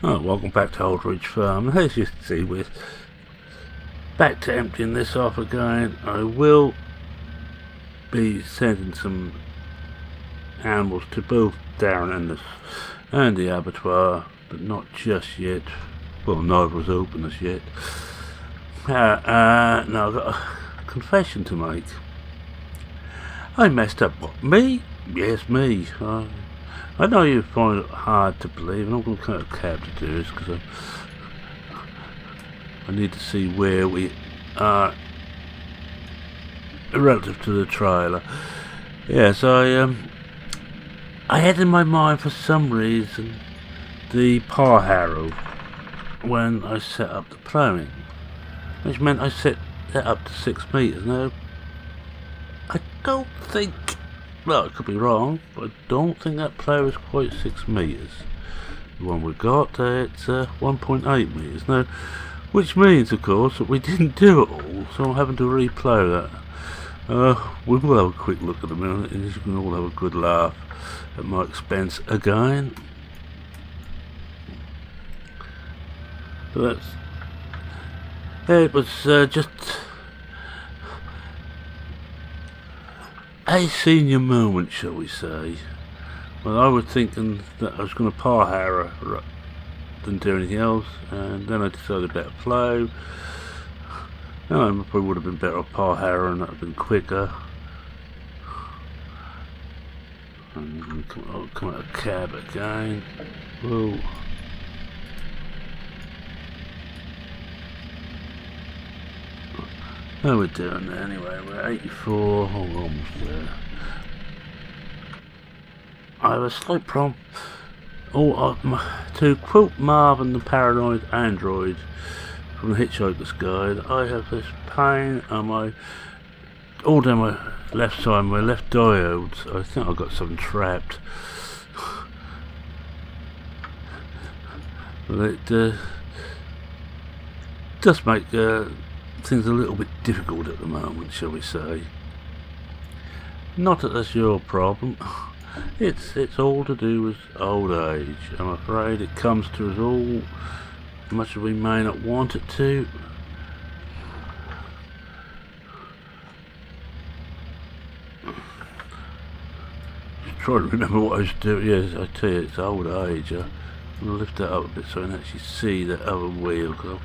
Oh, welcome back to Old Ridge Farm. As you can see, we're back to emptying this off again. I will be sending some animals to both Darren and the abattoir, but not just yet. Well, neither was open as yet. Now I've got a confession to make. I messed up. What, me? Yes, me. I know you find it hard to believe, and I'm going to cut a cab to do this because I need to see where we are relative to the trailer. Yes, I had in my mind for some reason the power harrow when I set up the ploughing, which meant I set that up to 6 meters. Now, I don't think, well, I could be wrong, but I don't think that plough is quite 6 meters. The one we got, it's 1.8 meters. Now, which means, of course, that we didn't do it all, so I'm having to re-plough that. We will have a quick look at a minute, and you can all have a good laugh at my expense again. But it was just a senior moment, shall we say. Well, I was thinking that I was going to power harrow than do anything else, and then I decided about plough. No, I probably would have been better off power harrow, and that would have been quicker. And come out of cab again. Whoa. How are we doing there anyway? We're 84, oh, we're almost there. I have a slight problem. To quote Marvin the Paranoid Android from the Hitchhiker's Guide, I have this pain on all down my left side, my left diodes. I think I've got something trapped. But it does make things a little bit difficult at the moment, shall we say. Not that that's your problem. It's all to do with old age. I'm afraid it comes to us all, much as we may not want it to. Just trying to remember what I was doing. Yes, I tell you, it's old age. I'm going to lift that up a bit so I can actually see that other wheel, because I'll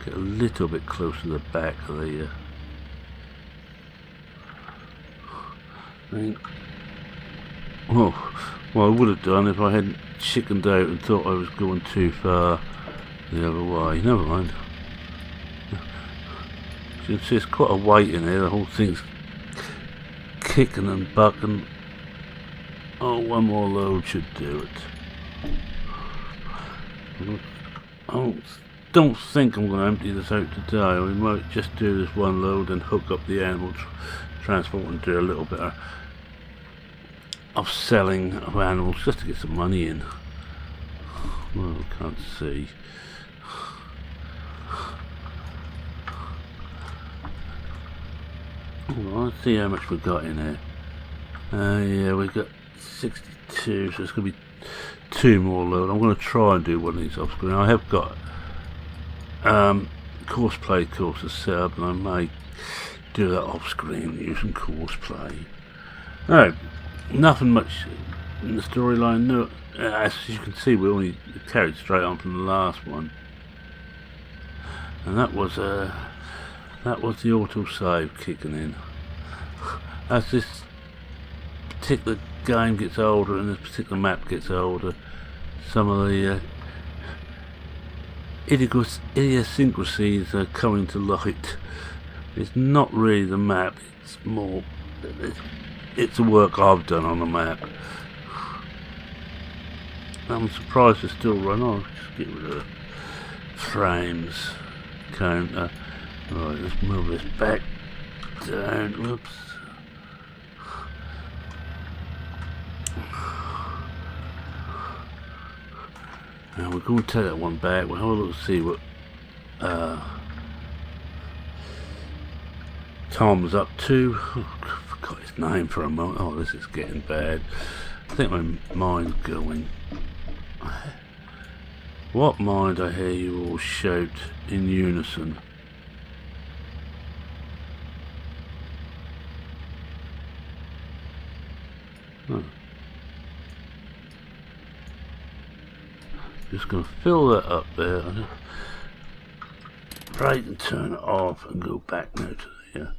get a little bit closer to the back of the thing. Oh, well, I would have done if I hadn't chickened out and thought I was going too far the other way. Never mind. You can see it's quite a weight in here. The whole thing's kicking and bucking. Oh, one more load should do it. I don't think I'm going to empty this out today. We might just do this one load and hook up the animal transport and do a little bit of selling of animals just to get some money in. Well, I can't see. Well, let's see how much we've got in here. Yeah, we've got 62, so it's going to be 2 more load. I'm going to try and do one of these off screen. I have got course play courses set up, and I may do that off screen using course play. Alright, nothing much in the storyline. No, as you can see, we only carried straight on from the last one, and that was the autosave kicking in. As this particular game gets older and this particular map gets older, some of the idiosyncrasies are coming to light. It's not really the map, it's more, it's the work I've done on the map. I'm surprised it's still run on. Just get rid of the frames counter. Right, let's move this back down. Whoops. Now we're going to take that one back. We'll have a look to see what Tom's up to. Oh, I forgot his name for a moment. Oh, this is getting bad. I think my mind's going. What mind I hear you all shout in unison. Huh. Just going to fill that up there. Right, and turn it off and go back now to the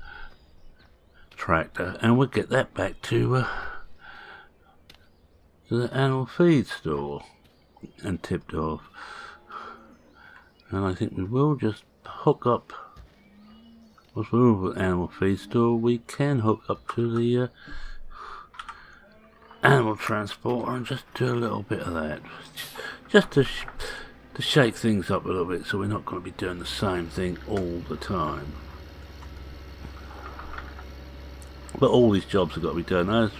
tractor, and we'll get that back to the animal feed store and tipped off. And I think we will just hook up, once we're over at the animal feed store, we can hook up to the animal transporter and just do a little bit of that, just to shake things up a little bit, so we're not going to be doing the same thing all the time. But all these jobs have got to be done. As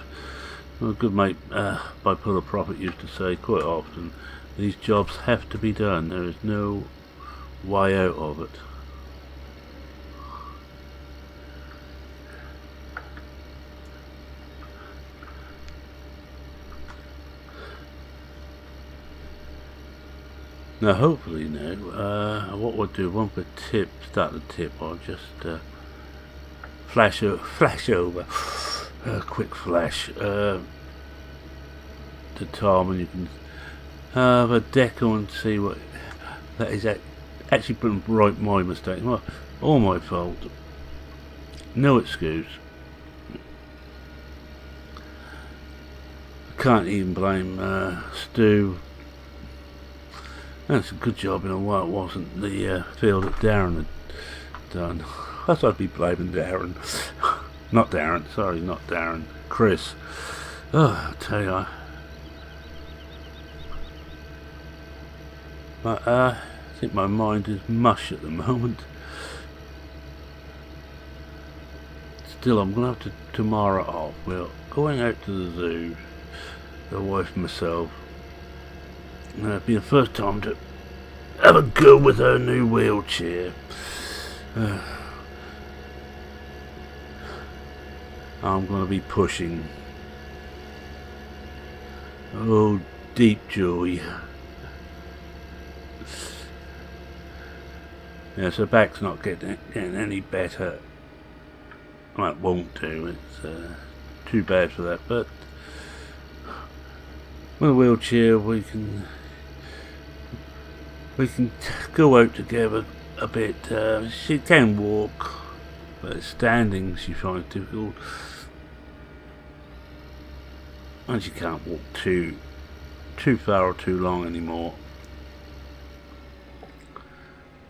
my good mate Bipolar Prophet used to say quite often, these jobs have to be done. There is no way out of it. Now hopefully now, what we'll do, once we start the tip, I'll just flash over, quick flash, the time, and you can have a deco and see what that is. Actually putting right my mistake, all my fault, no excuse. I can't even blame Stu. That's a good job in a way it wasn't the field that Darren had done. That's I'd be blaming Darren. Not Darren, sorry, not Darren. Chris. Oh, I tell you. But I think my mind is mush at the moment. Still, I'm going to have to tomorrow off. We're going out to the zoo, the wife and myself. It'll be the first time to have a go with her new wheelchair. I'm going to be pushing. Oh, deep joy. Yeah, so back's not getting any better. Well, it won't do. It's too bad for that. But with a wheelchair, we can go out together a bit. She can walk, but standing she finds difficult, and she can't walk too far or too long anymore.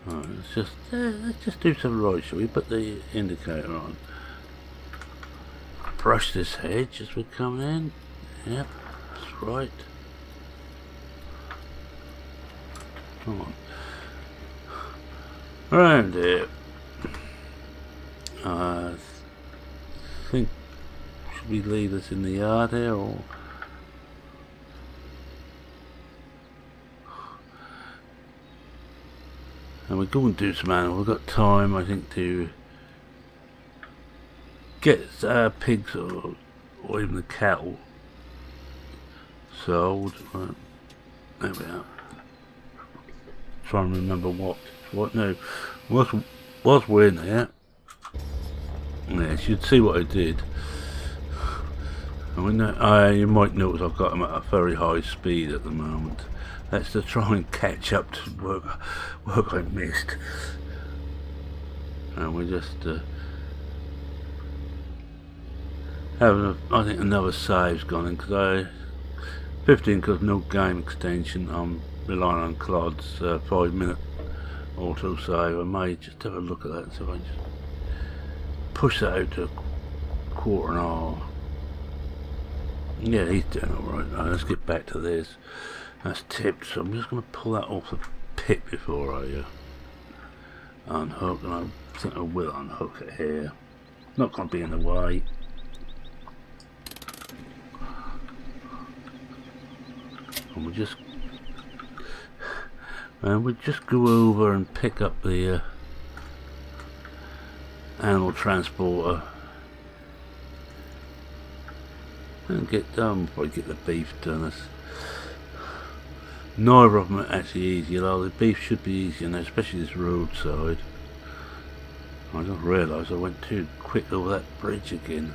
Right, let's just do some right, shall we? Put the indicator on. Brush this hedge as we come in. Yep, that's right. Come on. Around here. I think, should we leave this in the yard here, or? And we're going to do some animals. We've got time, I think, to get pigs or even the cattle sold. Right. There we are. Trying to remember what no, was we're in there. Yes, you'd see what I did. I mean, you might notice I've got them at a very high speed at the moment. That's to try and catch up to work I missed. And we're just having I think another save's gone in, because 15, because no game extension. I'm relying on Claude's 5-minute auto save. I may just have a look at that, so I just push that out to a quarter and a half. Yeah, he's doing alright. Right, let's get back to this. That's tipped, so I'm just going to pull that off the pit before I unhook, and I think I will unhook it here. Not going to be in the way. And we'll just go over and pick up the animal transporter and get probably get the beef done. Neither of them are actually easy, although the beef should be easier now, especially this roadside. I just realised I went too quick over that bridge again.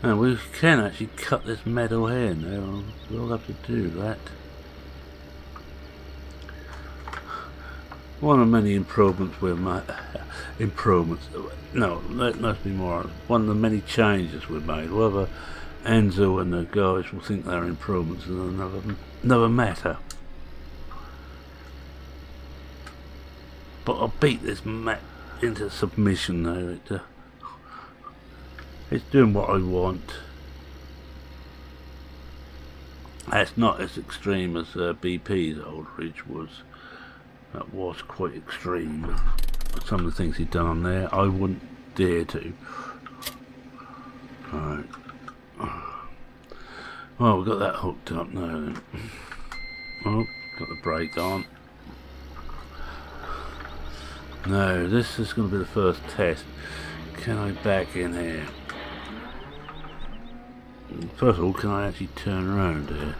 And we can actually cut this meadow here now. We'll have to do that. One of the many improvements we've made. No, that must be more. One of the many changes we've made. Whether Enzo and the guys will think they're improvements is another matter. But I'll beat this map into submission though. It's doing what I want. That's not as extreme as BP's old ridge was. That was quite extreme. Some of the things he'd done on there, I wouldn't dare to. Right. Well, we've got that hooked up now then. Oh, got the brake on. No, this is going to be the first test. Can I back in here? First of all, can I actually turn around here?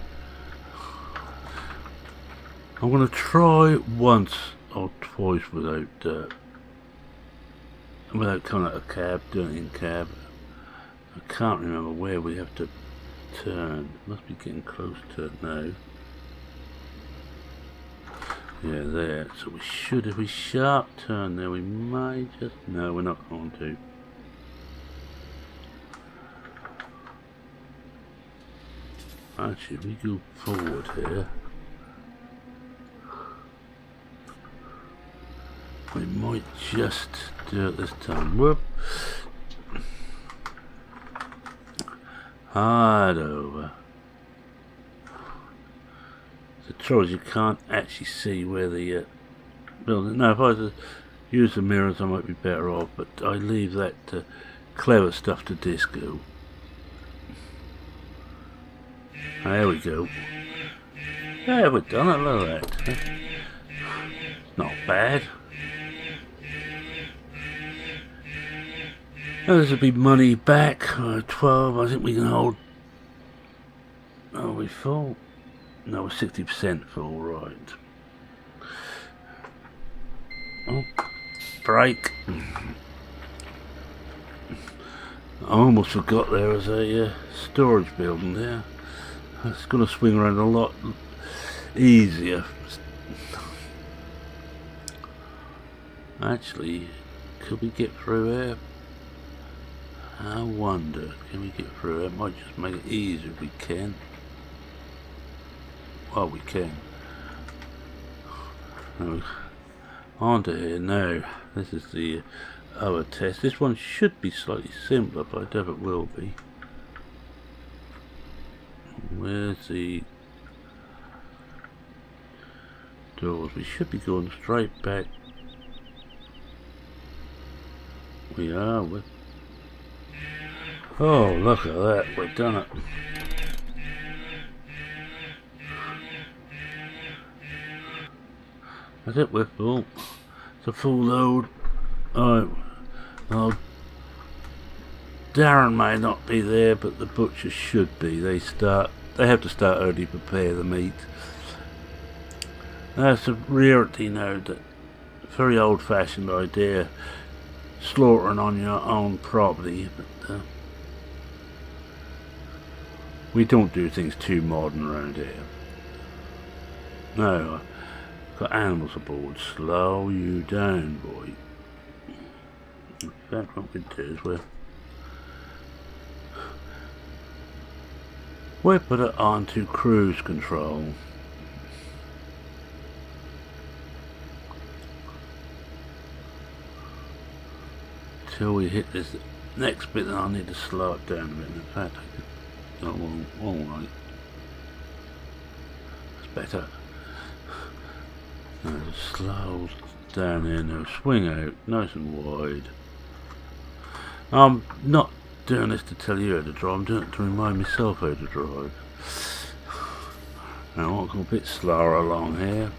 I'm going to try once or twice without coming out of cab, doing it in cab. I can't remember where we have to turn. Must be getting close to it now. Yeah, there. So we should, if we sharp turn there, we may just... No, we're not going to. Actually, if we go forward here, we might just do it this time. Whoop. Hard over. The trouble is you can't actually see where the building... No, if I was to use the mirrors I might be better off, but I leave that clever stuff to Disco. There we go. Yeah, we've done it, look at that. Not bad. This will be money back. 12, I think we can hold... Are we full? No, we're 60% full, right. Oh, brake. I almost forgot there was a storage building there. It's going to swing around a lot easier. Actually, could we get through here? I wonder, can we get through here? It might just make it easier if we can. Well, we can. No, onto here now. This is the other test. This one should be slightly simpler, but I doubt it will be. Where's the doors? We should be going straight back. We are. Oh, look at that. We've done it. That's it, we're full. It's a full load. Oh, Darren may not be there, but the butcher should be. They have to start early to prepare the meat. That's a rarity now, that very old-fashioned idea, slaughtering on your own property. But we don't do things too modern around here. No, got animals aboard. Slow you down, boy. In fact, what we do is we put it onto cruise control. Till we hit this next bit, then I need to slow it down a bit. In fact, I could... Oh, alright. That's better. No, slow down here now. Swing out, nice and wide. I'm not doing this to tell you how to drive, I'm doing it to remind myself how to drive. Now I'll go a bit slower along here.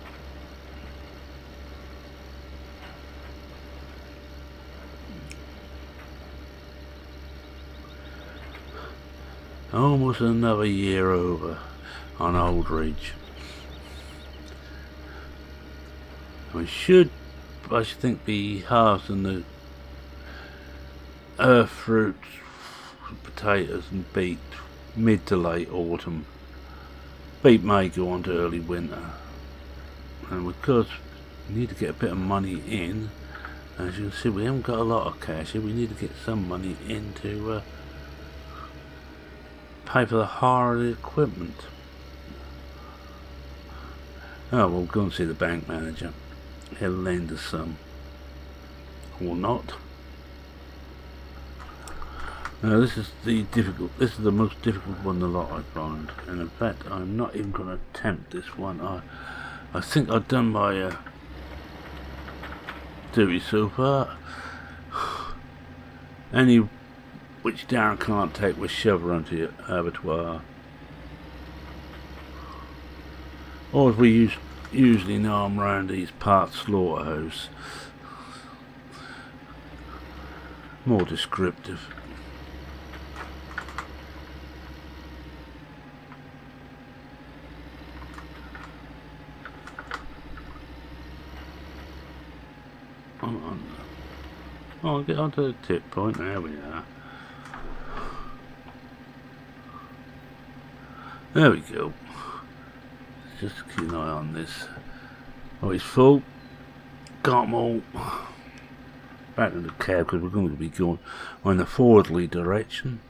Almost another year over on Old Ridge. I should think, be harvesting the earth fruits, potatoes and beet mid to late autumn. Beet may go on to early winter, and because we need to get a bit of money in, as you can see, we haven't got a lot of cash here. We need to get some money in to pay for the hire of the equipment. Oh, we'll go and see the bank manager. He'll lend us some, or not. Now this is the most difficult one the lot I find, and in fact I'm not even going to attempt this one. I think I've done my duty so far. Any which Darren can't take with shovel onto your abattoir, or as we usually know them around these parts, slaughterhouse. More descriptive. I'll get onto the tip point. There we are. There we go. Just keep an eye on this. Oh, it's full. Got them all. Back in the cab because we're going to be going in the forwardly direction.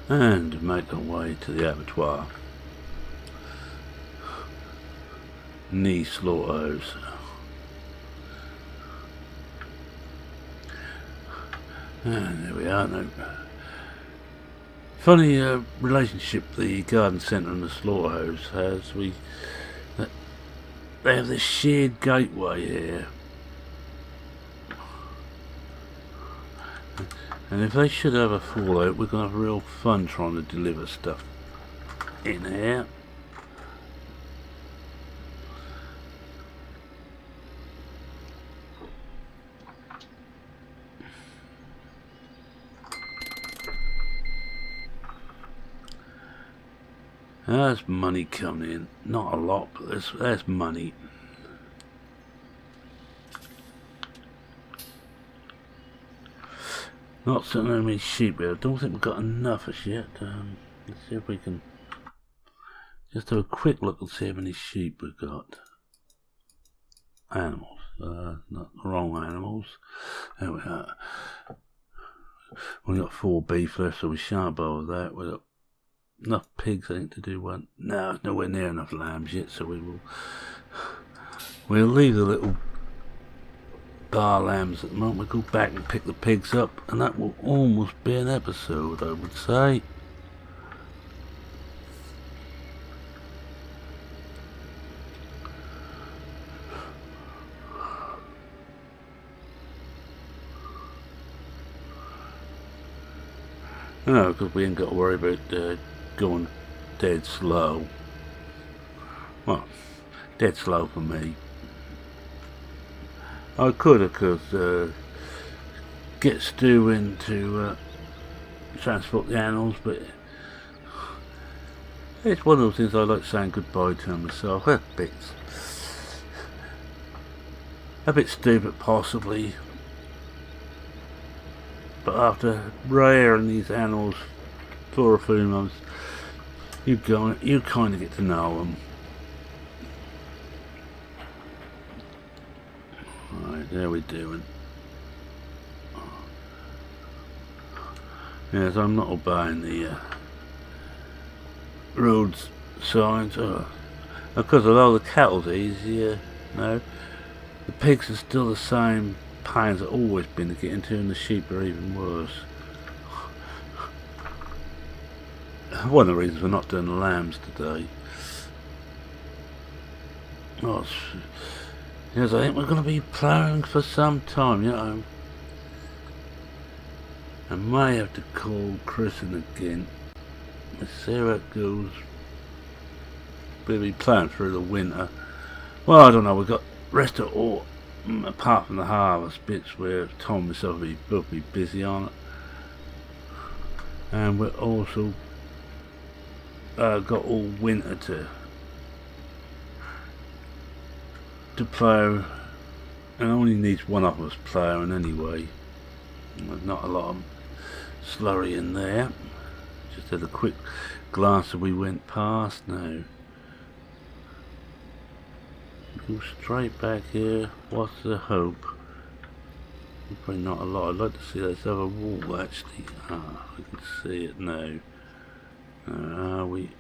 And make our way to the abattoir. Knee slaughterhouse. And there we are now. Funny relationship the garden centre and the slaughterhouse has. They have this shared gateway here. And if they should have a fallout, we're going to have real fun trying to deliver stuff in here. There's money coming in. Not a lot, but there's money. Not so many sheep here. I don't think we've got enough as yet. Let's see if we can just have a quick look and see how many sheep we've got. Animals. Not the wrong animals. There we are. We've got 4 beef left, so we shan't bother with that. We've got enough pigs, I think, to do one. No, nowhere near enough lambs yet, so we'll leave the little bar lambs at the moment. We'll go back and pick the pigs up, and that will almost be an episode, I would say. No, because we ain't got to worry about going dead slow. Well, dead slow for me. I could, of course, get Stu in to transport the animals, but it's one of those things I like saying goodbye to myself. A bit stupid, possibly, but after rearing these animals for a few months, you kind of get to know them. Right, there we're doing. Yes, I'm not obeying the road signs. Because although the cattle's easier, no, the pigs are still the same pains they've always been to get into, and the sheep are even worse. One of the reasons we're not doing the lambs today. Oh, yes, I think we're going to be ploughing for some time, you know. I may have to call Chris in again. Let's see how it goes. We'll be ploughing through the winter. Well, I don't know, we've got rest of all, apart from the harvest bits where I've told myself we'll be busy on it. And we're also got all winter to plough, and only needs one of us ploughing anyway. There's not a lot of slurry in there. Just had a quick glance as we went past now. Go straight back here. What's the hope? Probably not a lot. I'd like to see this other wall actually. Ah, I can see it now. Are we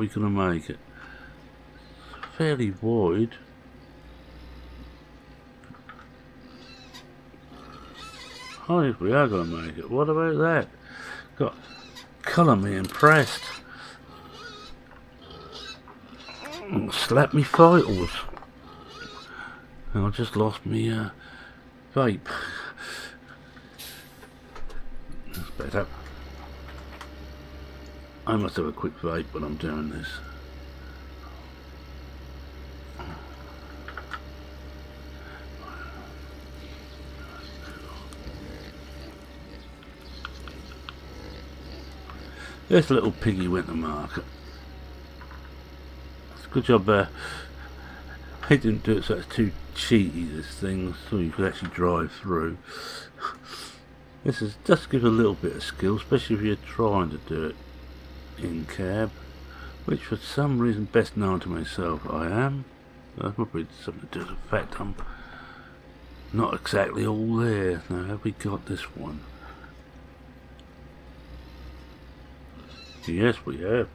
gonna make it? It's fairly wide. Oh, yes, we are gonna make it. What about that? Got colour me impressed. Slap me vitals. I just lost me vape. That's better. I must have a quick vape when I'm doing this. This little piggy went to market. It's a good job they didn't do it so it's too cheaty, this thing, so you could actually drive through. This is just give a little bit of skill, especially if you're trying to do it in cab, which for some reason best known to myself I am. That's probably something to do with the fact I'm not exactly all there. Now have we got this one? Yes we have.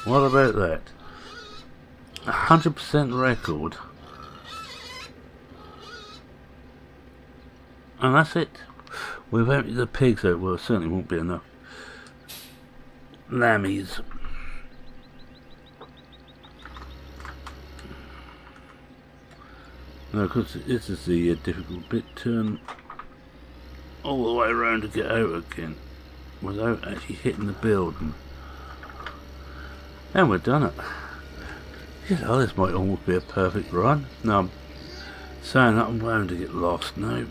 What about that? 100% record. And that's it. We've emptied the pigs out. Well, it certainly won't be enough lammies. No, because this is the difficult bit. Turn all the way around to get out again without actually hitting the building. And we've done it. You know, this might almost be a perfect run. Now I'm saying that I'm bound to get lost now.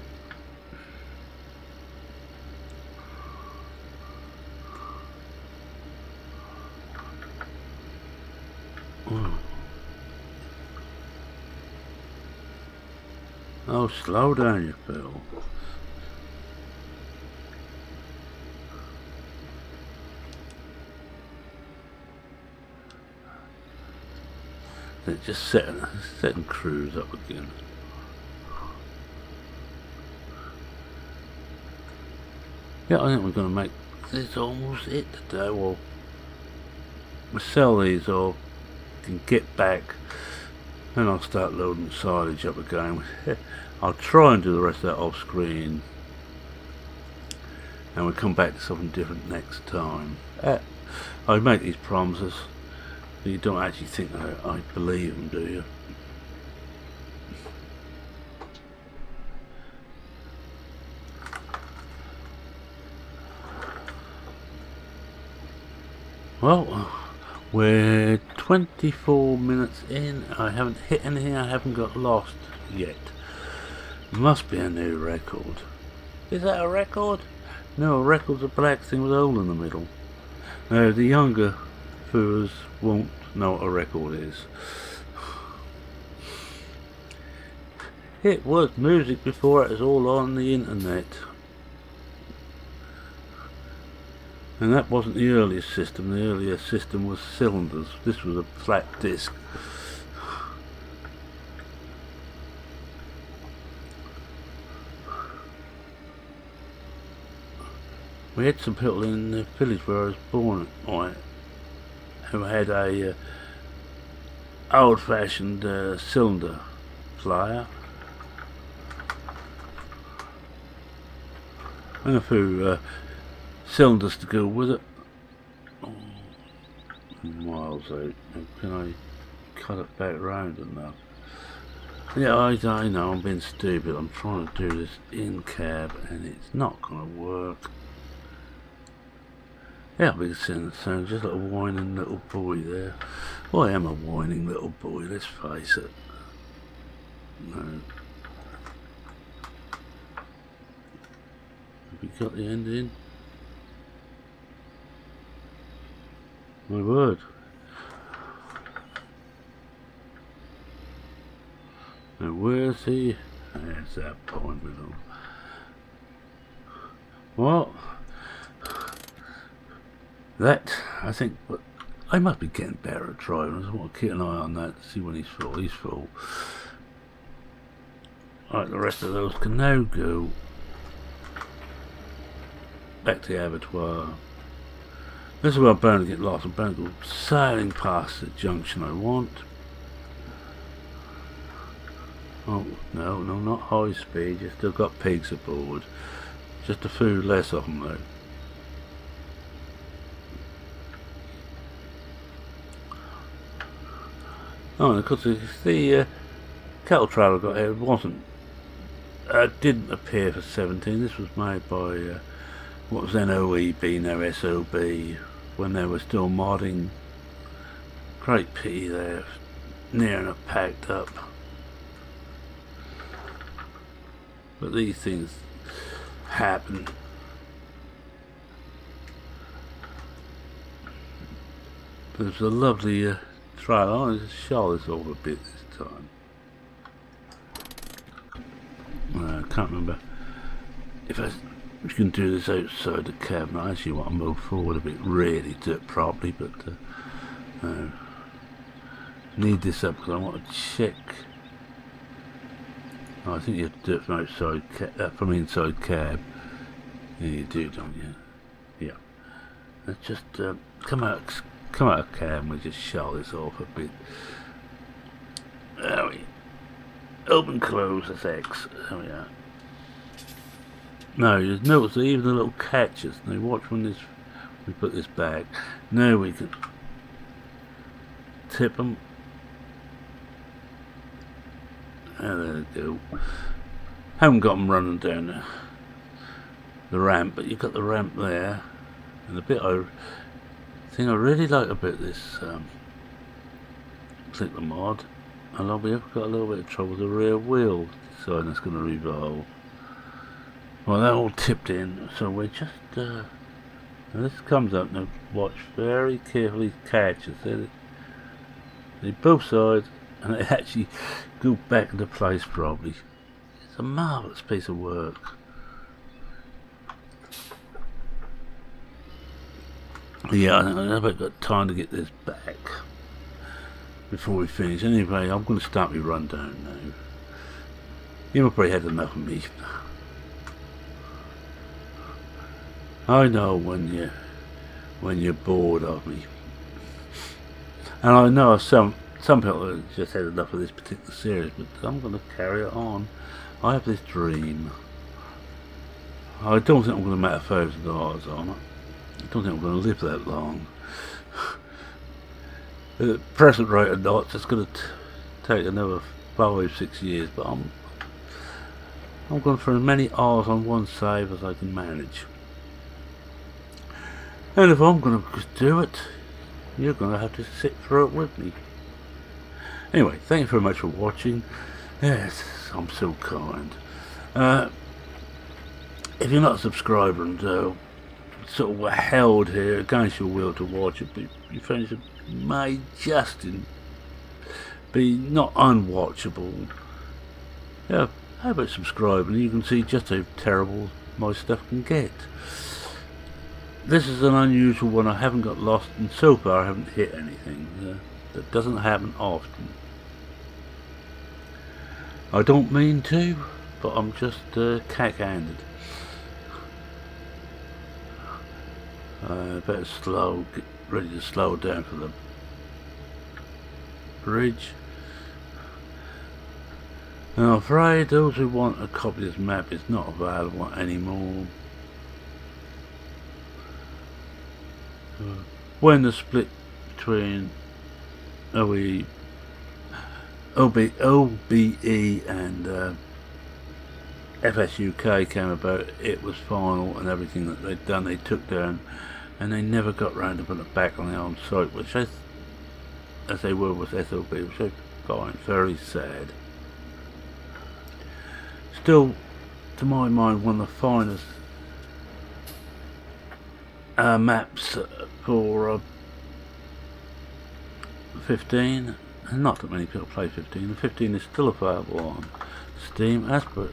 Oh, slow down, you Phil. They're just setting crews up again. Yeah, I think we're going to make this almost it today. Well, we'll sell these or can get back. Then I'll start loading silage up again. I'll try and do the rest of that off screen, and we'll come back to something different next time. I make these promises, but you don't actually think I believe them, do you? Well, we're 24 minutes in. I haven't hit anything, I haven't got lost yet. Must be a new record. Is that a record? No, a record's a black thing with a hole in the middle. Now, the younger viewers won't know what a record is. It was music before it was all on the internet. And that wasn't the earliest system. The earliest system was cylinders. This was a flat disc. We had some people in the village where I was born, who had a old-fashioned cylinder player and a few cylinders to go with it. Oh, miles out. Can I cut it back round enough? Yeah, I know I'm being stupid. I'm trying to do this in cab and it's not going to work. Yeah, we can sing the song, just like a whining little boy there. Well, I am a whining little boy, let's face it. No. Have we got the ending? My word. Now where's he? There's that point with him. Well, that, I think, but I must be getting better at driving. I want to keep an eye on that, see when he's full. He's full. Alright, the rest of those can now go back to the abattoir. This is where I'm bound to get lost. I'm bound to go sailing past the junction I want. Oh, no, not high speed. You've still got pigs aboard. Just a few less of them though. Oh, and of course the cattle trailer I got here didn't appear for 17. This was made by what was then OEB, now SOB, when they were still modding. Great pity they're near enough packed up. But these things happen. There's a lovely trailer. I'll just show this off a bit this time. I can't remember if you can do this outside the cabin. I actually want to move forward a bit, really do it properly, but need this up because I want to check. Oh, I think you have to do it from outside, from inside cab. Yeah, you do, don't you? Yeah. Let's just come out of cab and we'll just shut this off a bit. There we open, close, that's X. There we are. Now you notice that even the little catches. Now watch when we put this back. Now we can tip them. There they go. Haven't got them running down the ramp, but you've got the ramp there. And the bit I really like about this particular mod, and I've got a little bit of trouble with the rear wheel deciding it's going to revolve. Well, they're all tipped in, so we're just and this comes up now. Watch very carefully. Catches they both sides, and they actually go back into place properly. It's a marvellous piece of work. Yeah, I think I've got time to get this back before we finish. Anyway, I'm going to start my rundown now. You've probably had enough of me. I know when you're bored of me, and I know some people have just had enough of this particular series, but I'm going to carry it on. I have this dream. I don't think I'm going to make $1,000 on it. I don't think I'm going to live that long. At the present rate of knots, it's going to take another 5-6 years, but I'm going for as many hours on one save as I can manage. And if I'm going to do it, you're going to have to sit through it with me. Anyway, thank you very much for watching. Yes, I'm so kind. If you're not a subscriber and sort of held here against your will to watch it, but your friends may just be not unwatchable. Yeah, how about subscribing? You can see just how terrible my stuff can get. This is an unusual one. I haven't got lost, and so far I haven't hit anything. That doesn't happen often. I don't mean to, but I'm just cack-handed. Better get ready to slow down for the bridge. And I'm afraid those who want a copy of this map is not available anymore. When the split between OBE and FSUK came about, it was final, and everything that they'd done, they took down and they never got round to putting it back on the old site, which as they were with SLB, which I find very sad. Still, to my mind, one of the finest maps for 15. And not that many people play 15. The 15 is still available on Steam. As per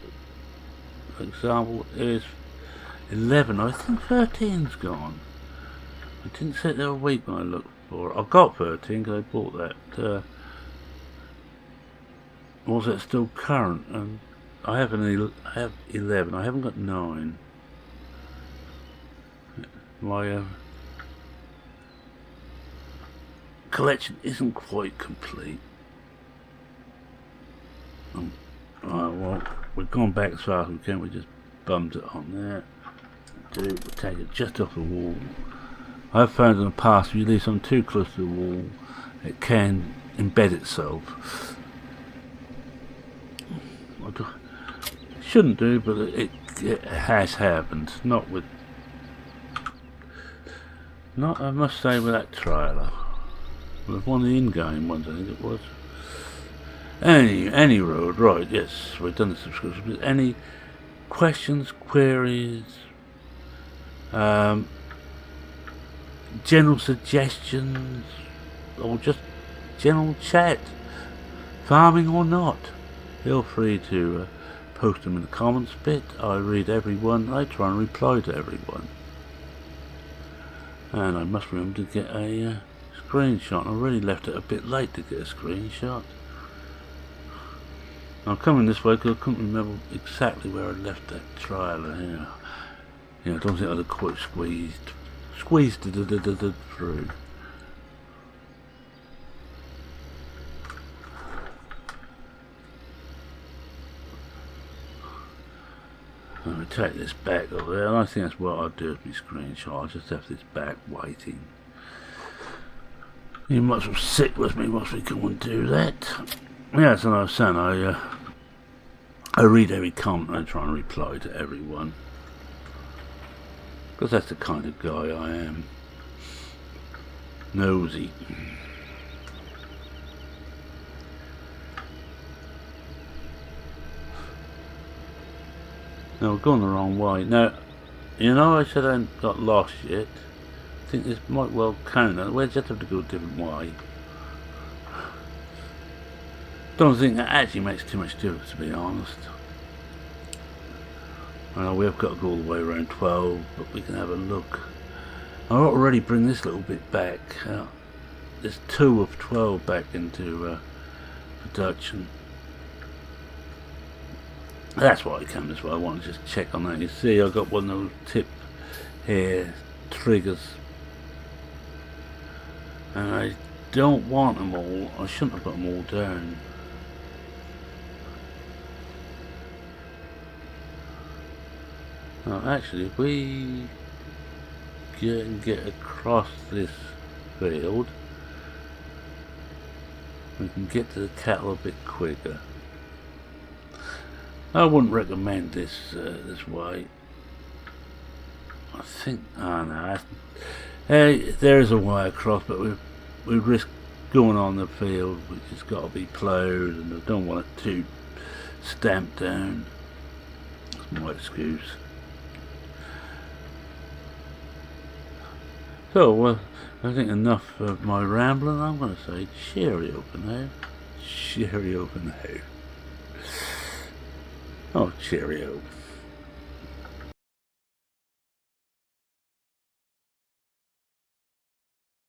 example, is 11. I think 13's gone. I didn't sit there a week when I looked for it. I got 13 because I bought that. Was it still current? And I have 11. I haven't got 9. My collection isn't quite complete. Well, we've gone back as far as we can. We just bummed it on there. We'll take it just off the wall. I've found in the past, if you leave something too close to the wall, it can embed itself. Shouldn't do, but it has happened. Not, I must say, with that trailer. With one of the in-game ones, I think it was. Any road, right? Yes, we've done the subscription. Any questions, queries, general suggestions, or just general chat, farming or not? Feel free to post them in the comments bit. I read everyone. I try and reply to everyone. And I must remember to get a screenshot. I really left it a bit late to get a screenshot. I'm coming this way because I couldn't remember exactly where I left that trailer here. Yeah, I don't think I'd have quite squeezed it through. I'm going to take this back over there, and I think that's what I'll do with my screenshot. I'll just have this back waiting. You might as well sit with me whilst we go and do that. Yeah, as I was saying, I read every comment and I try and reply to everyone. Because that's the kind of guy I am. Nosy. No, we're going the wrong way. Now, you know I said I hadn't got lost yet. I think this might well count. We'll just have to go a different way. Don't think that actually makes too much difference, to be honest. I know we've got to go all the way around 12, but we can have a look. I'll already bring this little bit back. There's 2 of 12 back into production. That's why I came this way. I want to just check on that. You see, I've got one of those tip here triggers, and I don't want them all. I shouldn't have put them all down. Now, actually, if we get across this field, we can get to the cattle a bit quicker. I wouldn't recommend this this way. I think, no, there is a way across, but we risk going on the field, which has got to be ploughed, and I don't want it too stamped down. That's my excuse. So, I think enough of my rambling. I'm going to say cheerio for now. Cheerio for now. Oh, cheerio.